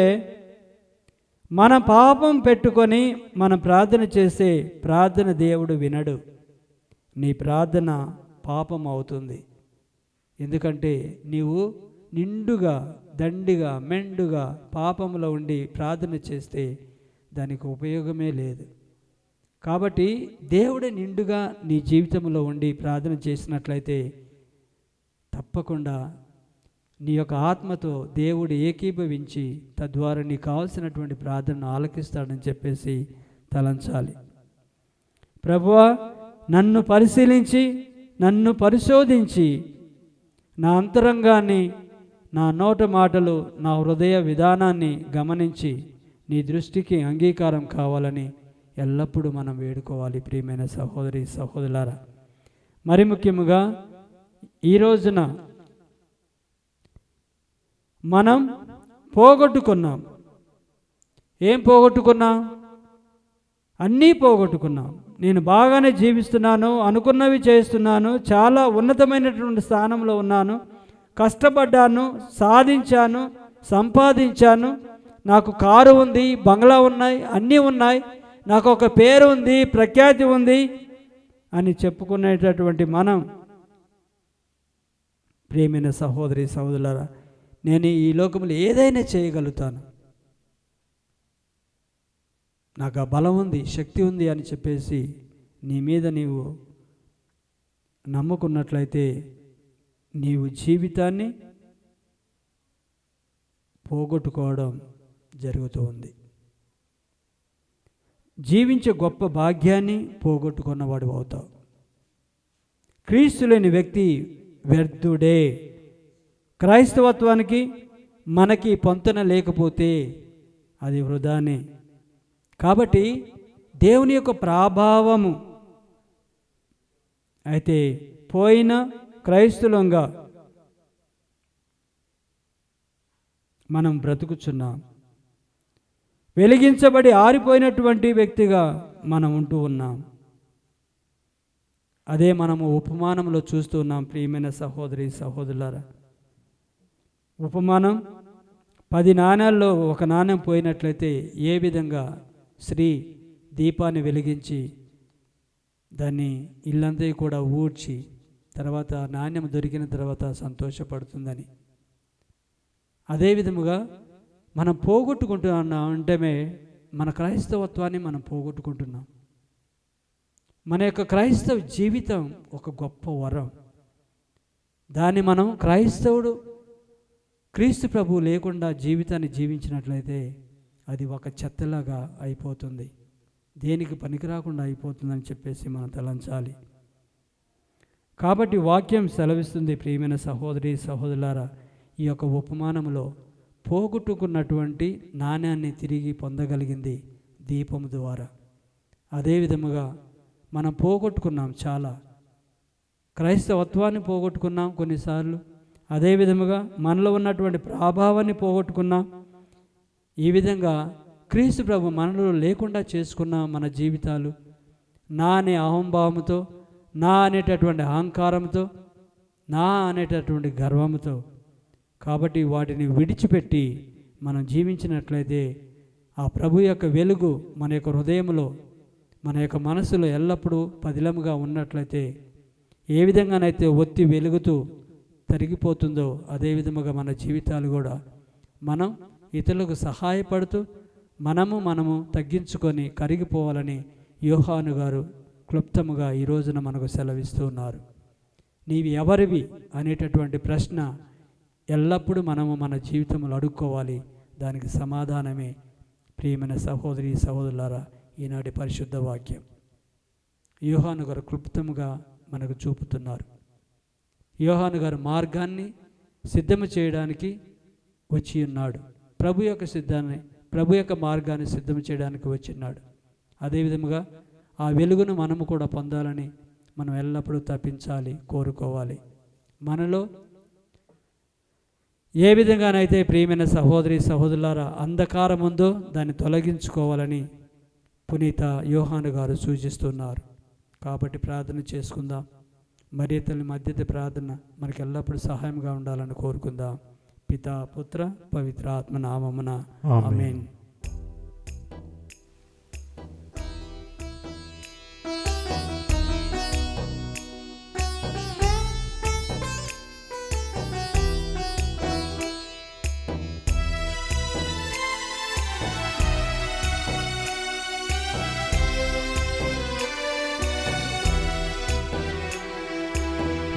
మన పాపం పెట్టుకొని మనం ప్రార్థన చేసే ప్రార్థన దేవుడు వినడు, నీ ప్రార్థన పాపం అవుతుంది. ఎందుకంటే నీవు నిండుగా, దండిగా, మెండుగా పాపంలో ఉండి ప్రార్థన చేస్తే దానికి ఉపయోగమే లేదు. కాబట్టి దేవుడు నిండుగా నీ జీవితంలో ఉండి ప్రార్థన చేసినట్లయితే తప్పకుండా నీ యొక్క ఆత్మతో దేవుడు ఏకీభవించి తద్వారా నీకు కావాల్సినటువంటి ప్రార్థనను ఆలకిస్తాడని చెప్పేసి తలంచాలి. ప్రభువా, నన్ను పరిశీలించి, నన్ను పరిశోధించి, నా అంతరంగాన్ని, నా నోట మాటలు, నా హృదయ విధానాన్ని గమనించి నీ దృష్టికి అంగీకారం కావాలని ఎల్లప్పుడూ మనం వేడుకోవాలి. ప్రియమైన సహోదరి సహోదరులారా, మరి ముఖ్యముగా ఈ రోజున మనం పోగొట్టుకున్నాం. ఏం పోగొట్టుకున్నాం? అన్నీ పోగొట్టుకున్నాం. నేను బాగానే జీవిస్తున్నాను, అనుకున్నవి చేస్తున్నాను, చాలా ఉన్నతమైనటువంటి స్థానంలో ఉన్నాను, కష్టపడ్డాను, సాధించాను, సంపాదించాను, నాకు కారు ఉంది, బంగ్లా ఉన్నాయి, అన్నీ ఉన్నాయి, నాకు ఒక పేరు ఉంది, ప్రఖ్యాతి ఉంది అని చెప్పుకునేటటువంటి మనం, ప్రియమైన సహోదరి సహోదరులారా, నేను ఈ లోకంలో ఏదైనా చేయగలుగుతాను, నాకు ఆ బలం ఉంది, శక్తి ఉంది అని చెప్పేసి నీ మీద నీవు నమ్ముకున్నట్లయితే నీవు జీవితాన్ని పోగొట్టుకోవడం జరుగుతూ ఉంది. జీవించే గొప్ప భాగ్యాన్ని పోగొట్టుకున్నవాడు అవుతావు. క్రీస్తు లేని వ్యక్తి వ్యర్థుడే. క్రైస్తవత్వానికి మనకి పొంతన లేకపోతే అది వృధానే. కాబట్టి దేవుని యొక్క ప్రభావము అయితే పోయిన క్రైస్తవులంగా మనం బ్రతుకుచున్నాం. వెలిగించబడి ఆరిపోయినటువంటి వ్యక్తిగా మనం ఉంటూ ఉన్నాం. అదే మనము ఉపమానంలో చూస్తూ ఉన్నాం. ప్రియమైన సహోదరి సహోదరులారా, ఉపమానం 10 నాణ్యాల్లో ఒక నాణ్యం పోయినట్లయితే ఏ విధంగా స్త్రీ దీపాన్ని వెలిగించి దాన్ని ఇల్లంతా కూడా ఊడ్చి తర్వాత నాణ్యం దొరికిన తర్వాత సంతోషపడుతుందని, అదే విధముగా మనం పోగొట్టుకుంటున్నాం అంటే మన క్రైస్తవత్వాన్ని మనం పోగొట్టుకుంటున్నాం. మన యొక్క క్రైస్తవ జీవితం ఒక గొప్ప వరం. దాన్ని మనం క్రీస్తు ప్రభువు లేకుండా జీవితాన్ని జీవించినట్లయితే అది ఒక చెత్తలాగా అయిపోతుంది, దేనికి పనికిరాకుండా అయిపోతుందని చెప్పేసి మనం తలంచాలి. కాబట్టి వాక్యం సెలవిస్తుంది. ప్రియమైన సహోదరి సహోదరులారా, ఈ యొక్క ఉపమానంలో పోగొట్టుకున్నటువంటి నాణ్యాన్ని తిరిగి పొందగలిగింది దీపము ద్వారా. అదేవిధముగా మనం పోగొట్టుకున్నాం, చాలా క్రైస్తవత్వాన్ని పోగొట్టుకున్నాం కొన్నిసార్లు. అదేవిధముగా మనలో ఉన్నటువంటి ప్రభావాన్ని పోగొట్టుకున్నాం. ఈ విధంగా క్రీస్తు ప్రభు మనలో లేకుండా చేసుకున్న మన జీవితాలు నా అనే అహంభావంతో, నా అనేటటువంటి అహంకారంతో, నా అనేటటువంటి గర్వంతో, కాబట్టి వాటిని విడిచిపెట్టి మనం జీవించినట్లయితే ఆ ప్రభు యొక్క వెలుగు మన యొక్క హృదయంలో, మన యొక్క మనసులో ఎల్లప్పుడూ పదిలముగా ఉన్నట్లయితే ఏ విధంగానైతే ఒత్తి వెలుగుతూ తరిగిపోతుందో అదే విధముగా మన జీవితాలు కూడా మనం ఇతరులకు సహాయపడుతూ మనము తగ్గించుకొని కరిగిపోవాలని యోహాను గారు క్లుప్తముగా ఈ రోజున మనకు సెలవిస్తూ ఉన్నారు. నీవి ఎవరివి అనేటటువంటి ప్రశ్న ఎల్లప్పుడూ మనము మన జీవితంలో అడుక్కోవాలి. దానికి సమాధానమే ప్రియమైన సహోదరి సహోదరులారా ఈనాటి పరిశుద్ధ వాక్యం. యోహాను గారు క్లుప్తముగా మనకు చూపుతున్నారు. యోహాను గారు మార్గాన్ని సిద్ధము చేయడానికి వచ్చి ఉన్నాడు. ప్రభు యొక్క మార్గాన్ని సిద్ధం చేయడానికి వచ్చిన్నాడు. అదేవిధముగా ఆ వెలుగును మనము కూడా పొందాలని మనం ఎల్లప్పుడూ తప్పించాలి, కోరుకోవాలి. మనలో ఏ విధంగానైతే ప్రియమైన సహోదరి సహోదరులారా అంధకారం ఉందో దాన్ని తొలగించుకోవాలని పునీత యోహాను గారు సూచిస్తున్నారు. కాబట్టి ప్రార్థన చేసుకుందాం. మరియ తల్లి మధ్యత ప్రార్థన మనకి ఎల్లప్పుడూ సహాయంగా ఉండాలని కోరుకుందాం. పితా పుత్ర పవిత్ర ఆత్మ నామమున ఆమేన్.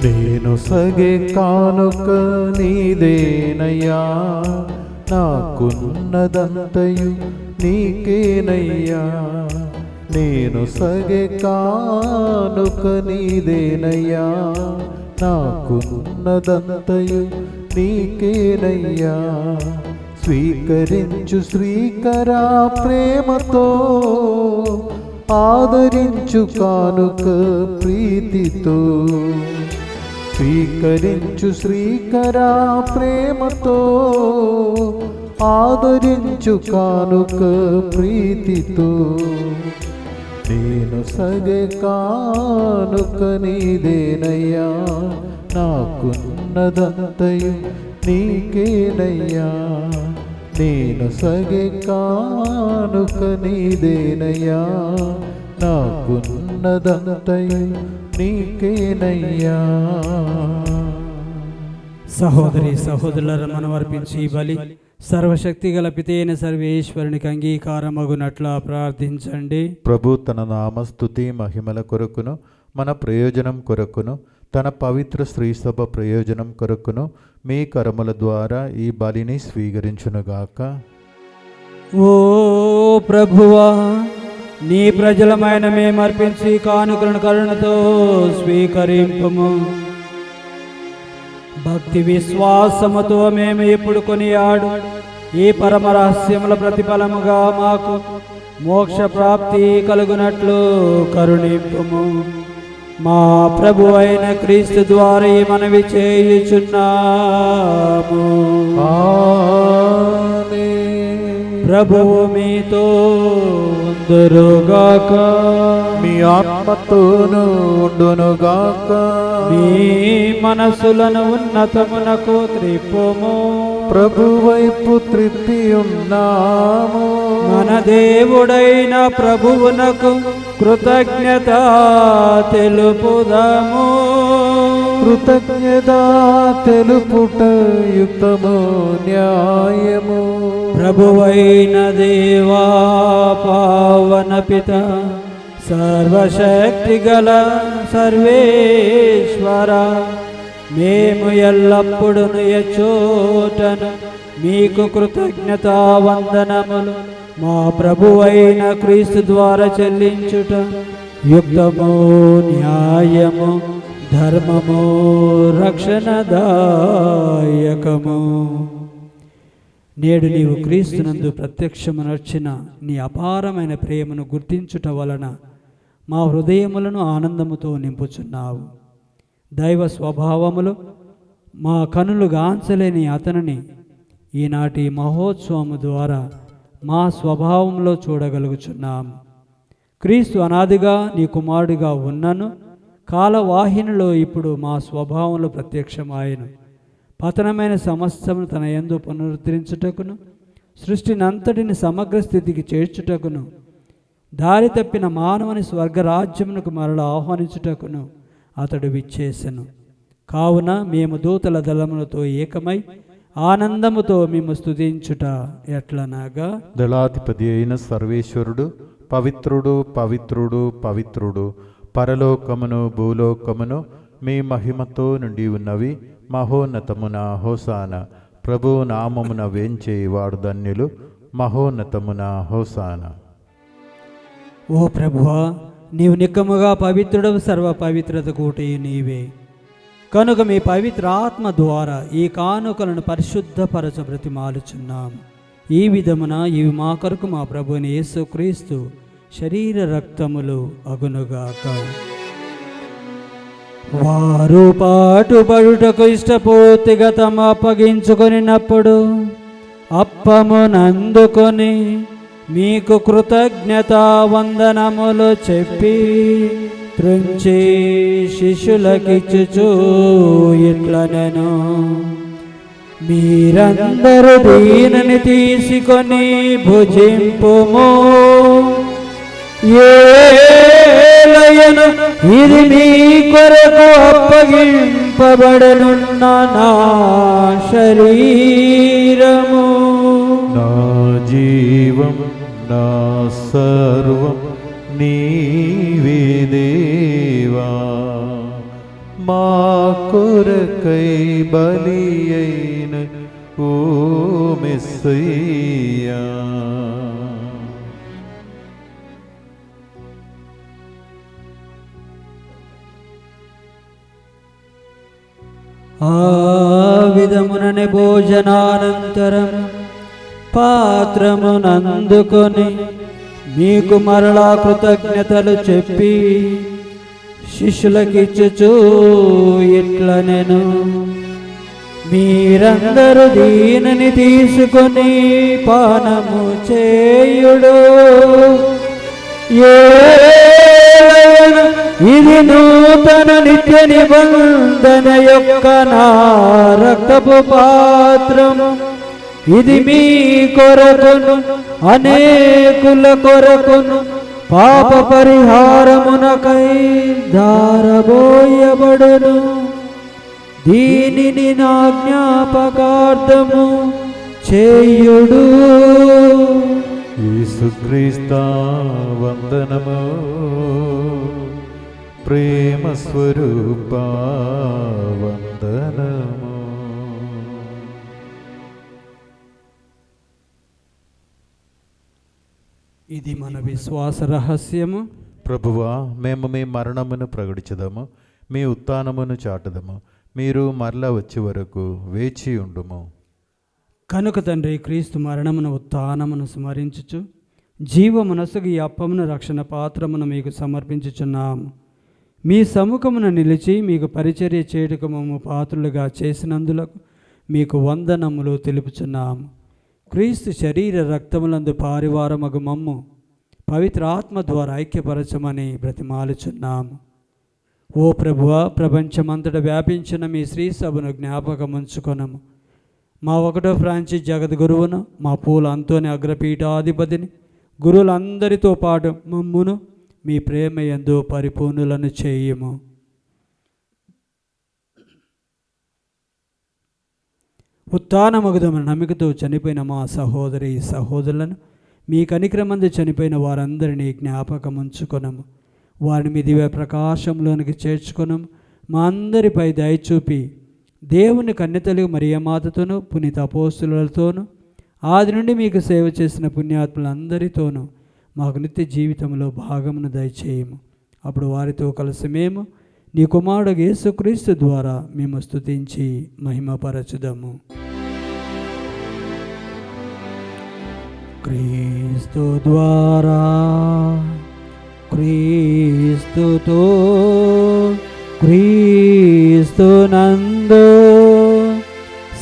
నేను సగే కానుక నీదేనయ్యా, నాకున్నదంతయు నీకేనయ్యా. నేను సగే కానుక నీదేనయ్యా, నాకున్నదంతయు నీకేనయ్యా. స్వీకరించు శ్రీకరా ప్రేమతో, ఆదరించు కానుక ప్రీతితో. స్వీకరించు శ్రీకరా ప్రేమతో, ఆదరించు కానుక ప్రీతితో. నేను సగే కానుక నీదేనయ్యా, నాకున్నదంతయు నీకేనయ్యా. నేను సగే కానుక నీదేనయ్యా, నాకున్నదంతయు నీకేనయ్యా. సహోదరి సహోదరులను మనం అర్పించి ఈ బలి సర్వశక్తి గల పితైన సర్వేశ్వరునికి అంగీకారమగునట్లా ప్రార్థించండి. ప్రభు తన నామస్తుతి మహిమల కొరకును, మన ప్రయోజనం కొరకును, తన పవిత్ర శ్రీసభ ప్రయోజనం కొరకును మీ కరముల ద్వారా ఈ బలిని స్వీకరించునుగాక. ఓ ప్రభువా, నీ ప్రజలమైన మేము అర్పించి కానుకలను కరుణతో స్వీకరింపము. భక్తి విశ్వాసముతో మేము ఇప్పుడు కొనియాడు ఈ పరమ రహస్యముల ప్రతిఫలముగా మాకు మోక్ష ప్రాప్తి కలుగునట్లు కరుణింపుము. మా ప్రభు అయిన క్రీస్తు ద్వారా ఈ మనవి చేయుచున్నాము. ప్రభువు మీతో ఉందురుగాక, మీ ఆత్మతోను ఉండునుగాక. మీ మనసులను ఉన్నతమునకు త్రిప్పుము. ప్రభు వైపు త్రిప్పి ఉన్నాము. మన దేవుడైన ప్రభువునకు కృతజ్ఞత తెలుపుదాము. కృతజ్ఞత తెలుపుట యుక్తము న్యాయము. ప్రభువైన దేవా, పావన పిత, సర్వశక్తి గల సర్వేశ్వర, మేము ఎల్లప్పుడూ ఎచ్చోటను మీకు కృతజ్ఞతా వందనములు మా ప్రభువైన క్రీస్తు ద్వారా చెల్లించుట యుక్తము, న్యాయము, ధర్మము, రక్షణదాయకము. నేడు నీవు క్రీస్తునందు ప్రత్యక్షమునర్చిన నీ అపారమైన ప్రేమను గుర్తించుట వలన మా హృదయములను ఆనందముతో నింపుచున్నావు. దైవ స్వభావములు మా కనులు గాంచలేని అతనిని ఈనాటి మహోత్సవము ద్వారా మా స్వభావంలో చూడగలుగుచున్నాము. క్రీస్తు అనాదిగా నీ కుమారుడిగా ఉన్నను కాలవాహినిలో ఇప్పుడు మా స్వభావంలో ప్రత్యక్షమాయను. పతనమైన సమస్తమును తన యందు పునరుద్ధరించుటకును, సృష్టినంతటిని సమగ్ర స్థితికి చేర్చుటకును, దారి తప్పిన మానవుని స్వర్గరాజ్యమునకు మరల ఆహ్వానించుటకును అతడు విచ్చేసెను. కావున మేము దూతల దళములతో ఏకమై ఆనందముతో మేము స్తుతించుట ఎట్లనగా, దళాధిపతి అయిన సర్వేశ్వరుడు పవిత్రుడు, పవిత్రుడు, పవిత్రుడు, పరలోకమును భూలోకమును మీ మహిమతో నిండి ఉన్నవి. మహోన్నతమున హోసాన. ప్రభు నామమున వేంచేవాడు ధన్యులు. మహోన్నతమున హోసాన. ఓ ప్రభువా, నీవు నిక్కముగా పవిత్రుడవు, సర్వ పవిత్రత కూటి నీవే. కనుక మీ పవిత్ర ఆత్మ ద్వారా ఈ కానుకలను పరిశుద్ధపరచ బ్రతిమాలుచున్నాము. ఈ విధమున ఇవి మా కొరకు మా ప్రభుని యేసుక్రీస్తు శరీర రక్తములు అగునుగాక. వారు పాటుపడుటకు ఇష్టపూర్తిగా తమ అప్పగించుకొనినప్పుడు అప్పమునందుకొని మీకు కృతజ్ఞతా వందనములు చెప్పి త్రుంచి శిష్యులకిచ్చుచు ఇట్లనెను, మీరందరూ దీనిని తీసుకొని భుజింపుము. ఏలయను ఇది మీ కొరకు అప్పగింపబడనున్న నా శరీరము. నా జీవం, నా సర్వం నీవే దేవా. మా కొరకై బలి అయిన ఓ మెస్సయ్యా. ఆ విధ మగుదమునని భోజనానంతరం పాత్రమునందుకొని మీకు మరలా కృతజ్ఞతలు చెప్పి శిష్యులకిచ్చుచూ ఇట్లనెను, మీరందరూ దీనిని తీసుకొని పానము చేయుడు. ఇది నూతన నిత్య నిబంధన యొక్క నా రక్తపు పాత్రము. ఇది మీ కొరకును అనేకుల కొరకును పాప పరిహారమునకై ధారబోయబడును. దీనిని నా జ్ఞాపకార్థము చేయుడు. యేసుక్రీస్తా వందనము, ప్రేమ స్వరూప వందనము. ఇది మన విశ్వాస రహస్యము. ప్రభువా, మేము మీ మరణమును ప్రకటించదము, మీ ఉత్థానమును చాటదము. మీరు మరలా వచ్చే వరకు వేచి ఉండుము. కనుక తండ్రి, క్రీస్తు మరణమును ఉత్థానమును స్మరించుచు జీవమునసుగు ఈ అప్పమును రక్షణ పాత్రమును మీకు సమర్పించుచున్నాము. మీ సముఖమున నిలిచి మీకు పరిచర్య చేయుటకు మమ్ము పాత్రులుగా చేసినందులకు మీకు వందనములు తెలుపుచున్నాము. క్రీస్తు శరీర రక్తములందు పారివారమగు మమ్ము పవిత్ర ఆత్మ ద్వారా ఐక్యపరచమని బ్రతిమాలుచున్నాము. ఓ ప్రభువా, ప్రపంచమంతటా వ్యాపించిన మీ శ్రీ సభను జ్ఞాపకముంచుకొనము. మా 1వ ఫ్రాన్సిస్ జగద్గురువును, మా పూల అంతోని అగ్రపీఠాధిపతిని, గురువులందరితో పాటు మమ్మును మీ ప్రేమ యందు పరిపూర్ణులను చేయుము. ఉత్థానమగుదమైన నమ్మికతో చనిపోయిన మా సహోదరి సహోదరులను, మీ కనిక్రమందు చనిపోయిన వారందరినీ జ్ఞాపకముంచుకొనము. వారిని మీ దివ్య ప్రకాశంలోనికి చేర్చుకొనము. మా అందరిపై దయచూపి దేవుని కన్యతలు మరియమాతతోనూ పునీత అపోస్తులతోనూ ఆది నుండి మీకు సేవ చేసిన పుణ్యాత్ములందరితోనూ మాకు నిత్య జీవితంలో భాగమును దయచేయము. అప్పుడు వారితో కలిసి మేము నీ కుమారుడు యేసుక్రీస్తు ద్వారా మేము స్తుతించి మహిమపరచుదము. క్రీస్తు ద్వారా, క్రీస్తుతో, క్రీస్తునందు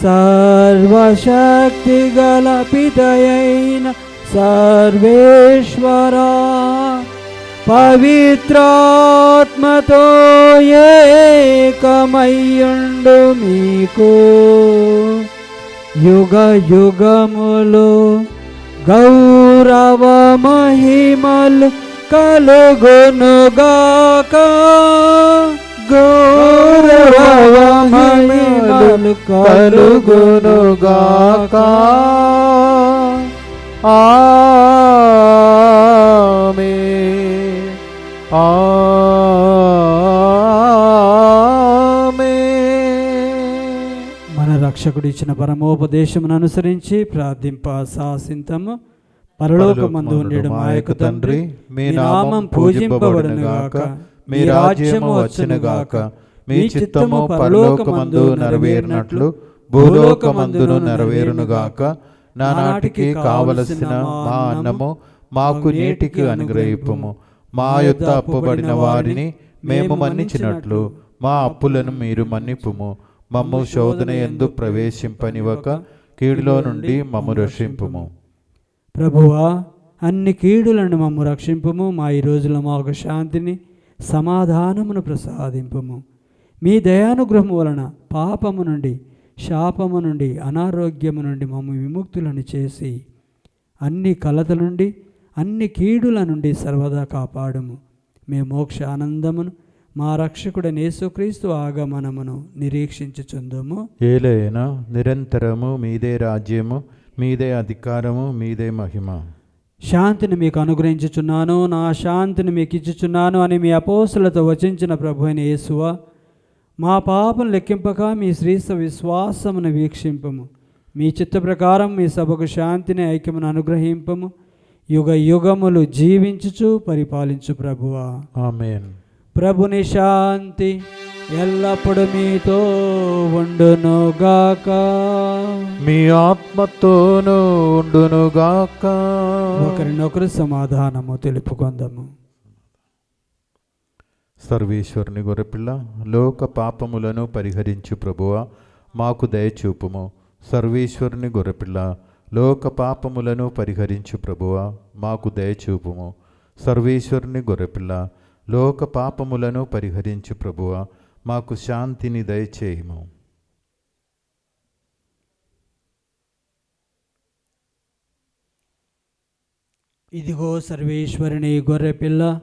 సర్వశక్తి గల పితయైన సర్వేశ్వరా, పవిత్రాత్మతో ఏకమయ్యుండు మీకు యుగ యుగములు గౌరవ మహిమలు కలుగునుగాక. గౌరవ మహిమలు కలుగునుగాక. ఆమేన్, ఆమేన్. మన రక్షకుడు ఇచ్చిన పరమోపదేశమును అనుసరించి ప్రార్థింప సాసింతము. పరలోకమందు ఉండేడు మా యొక్క తండ్రి, మీ నామం పూజింపబడునుగాక, మీ రాజ్యము వచ్చునుగాక, మీ చిత్తము పరలోకమందు నెరవేరినట్లు భూలోకమందును నెరవేరునుగాక. నానాటికి కావలసిన మా అన్నము మాకు నేటికి అనుగ్రహింపుము. మా యొద్ద అప్పుబడిన వారిని మేము మన్నించినట్లు మా అప్పులను మీరు మన్నిపుము. మమ్ము శోధన యందు ప్రవేశింపనివ్వక కీడులో నుండి మమ్ము రక్షింపుము. ప్రభువా, అన్ని కీడులను మమ్ము రక్షింపుము. మా ఈ రోజుల మాకు శాంతిని సమాధానమును ప్రసాదింపుము. మీ దయానుగ్రహము వలన పాపము నుండి, శాపము నుండి, అనారోగ్యము నుండి మమ్ము విముక్తులను చేసి అన్ని కలతల నుండి, అన్ని కీడుల నుండి సర్వదా కాపాడుము. మే మోక్ష ఆనందమును మా రక్షకుడైన యేసుక్రీస్తు ఆగమనమును నిరీక్షించుచుందుము. ఏలైనా నిరంతరము మీదే రాజ్యము, మీదే అధికారము, మీదే మహిమ. శాంతిని మీకు అనుగ్రహించుచున్నాను, నా శాంతిని మీకు ఇచ్చుచున్నాను అని మీ అపోస్తులతో వచించిన ప్రభు అయిన యేసువా, మా పాపం లెక్కింపక మీ శ్రీస్త విశ్వాసమును వీక్షింపము. మీ చిత్త ప్రకారం మీ సభకు శాంతిని, ఐక్యమును అనుగ్రహింపము. యుగ యుగములు జీవించుచు పరిపాలించు ప్రభువా. ఆమేన్. ప్రభుని శాంతి ఎల్లప్పుడు మీతో ఉండునుగాక. మీ ఆత్మతోనూ ఉండునుగాక. ఒకరినొకరు సమాధానము తెలుపుకుందాము. సర్వేశ్వరుని గొర్రెపిల్ల, లోక పాపములను పరిహరించు ప్రభువా, మాకు దయచూపుము. సర్వేశ్వరుని గొర్రెపిల్ల, లోక పాపములను పరిహరించు ప్రభువా, మాకు దయచూపుము. సర్వేశ్వరుని గొర్రెపిల్ల, లోక పాపములను పరిహరించు ప్రభువా, మాకు శాంతిని దయచేయము. ఇదిగో సర్వేశ్వరుని గొర్రెపిల్ల,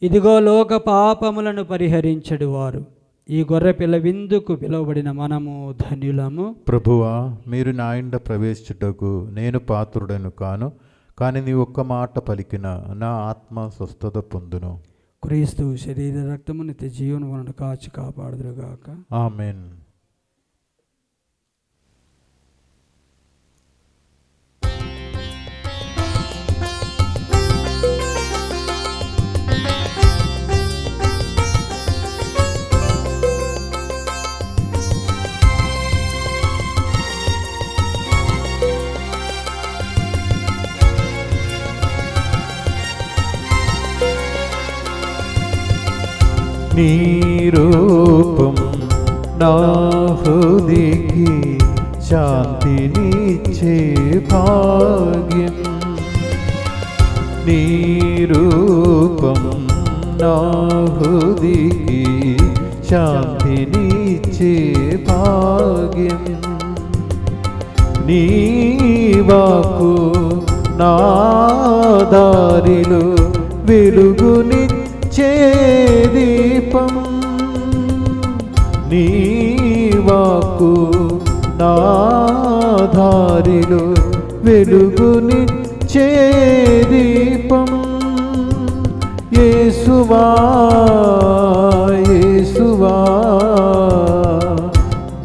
ఇదిగో లోక పాపములను పరిహరించడు వారు. ఈ గొర్రెపిల్ల విందుకు పిలువబడిన మనము ధన్యులము. ప్రభువా, మీరు నా ఇంట ప్రవేశించుటకు నేను పాత్రుడను కాను, కానీ నీ ఒక్క మాట పలికిన నా ఆత్మ స్వస్థత పొందును. క్రీస్తు శరీర రక్తము నిత్య జీవనమును కాచి కాపాడుదురుగాక. ఆమెన్. నీ రూపం నా హృదయకి శాంతినిచ్చే భాగ్యం. నీ రూపం నా హృదయకి శాంతినిచ్చే భాగ్యం. నీ వాక్కు నా దారిలో వెలుగునిచ్చే దీపం. నీ వాక్కు నా దారిలో వెలుగునిచ్చే దీపం. యేసువా యేసువా,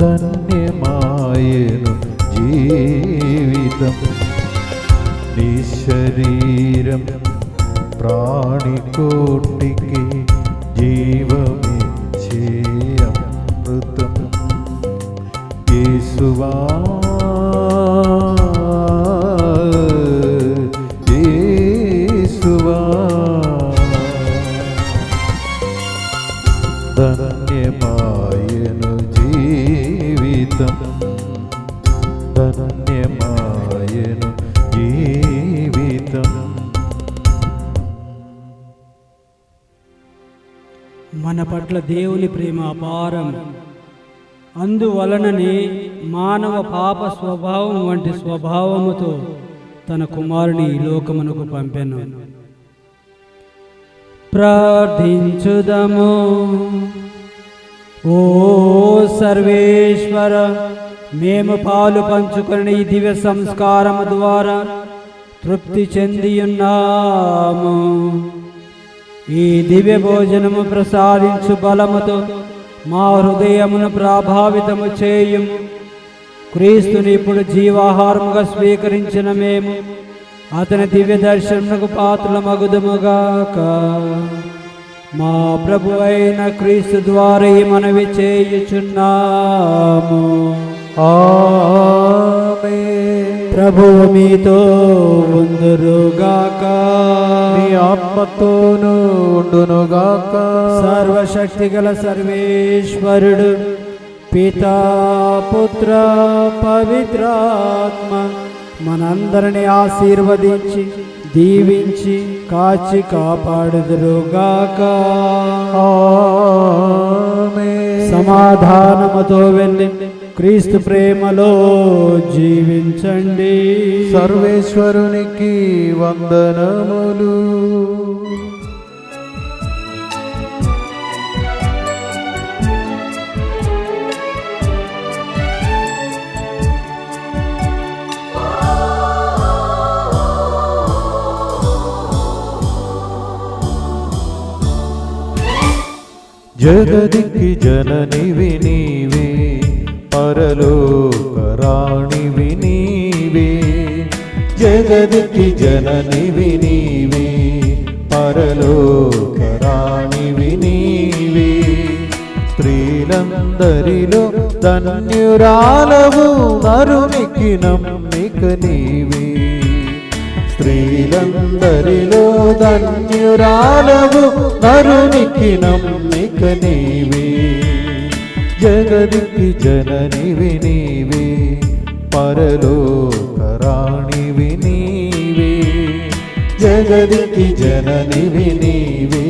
ధన్యమాయను జీవితం. నీ శరీరం ప్రాణికోటికి జీవమిచ్చే అమృతం. యేసువా యేసువా, ధన్యమాయను జీవితం. ధన్యమాయను జీవితం. మన పట్ల దేవుని ప్రేమ అపారం. అందువలననే మానవ పాప స్వభావం వంటి స్వభావముతో తన కుమారుని ఈ లోకమునకు పంపెను. ప్రార్థించుదము. ఓ సర్వేశ్వర, మేము పాలు పంచుకొని ఈ దివ్య సంస్కారము ద్వారా తృప్తి చెందియున్నాము. ఈ దివ్య భోజనము ప్రసాదించు బలముతో మా హృదయమును ప్రభావితము చేయుము. క్రీస్తుని ఇప్పుడు జీవాహారముగా స్వీకరించిన మేము అతని దివ్య దర్శనమునకు పాత్రలమగుదుముగాక. మా ప్రభు అయిన క్రీస్తు ద్వారా ఈ మనవి చేయుచున్నాము. ఆమేన్. ప్రభువు మీతో ఉందురుగాక. నీ ఆత్మతోనూ ఉండునుగాక. సర్వశక్తిగల సర్వేశ్వరుడు పితా పుత్ర పవిత్రాత్మ మనందరిని ఆశీర్వదించి దీవించి కాచి కాపాడుదురుగాక. ఆమేన్. సమాధానముతో వెళ్ళి క్రీస్తు ప్రేమలో జీవించండి. సర్వేశ్వరునికి వందనములు. జగదికి జననివి నీవే, పరలోక రాణివి నీవే. జగదికి జననివి నీవే, పరలోక రాణివి నీవే. స్త్రీ స్త్రీలందరిలో ధన్యురాలవు నరునికి నమ్మిక నీవే. స్త్రీలందరిలో ధన్యురాలవు నరునికి నమ్మిక నీవే. జగదికి జననివి నీవే, పరలోక రాణివి నీవే. జగదికి జననివి నీవే,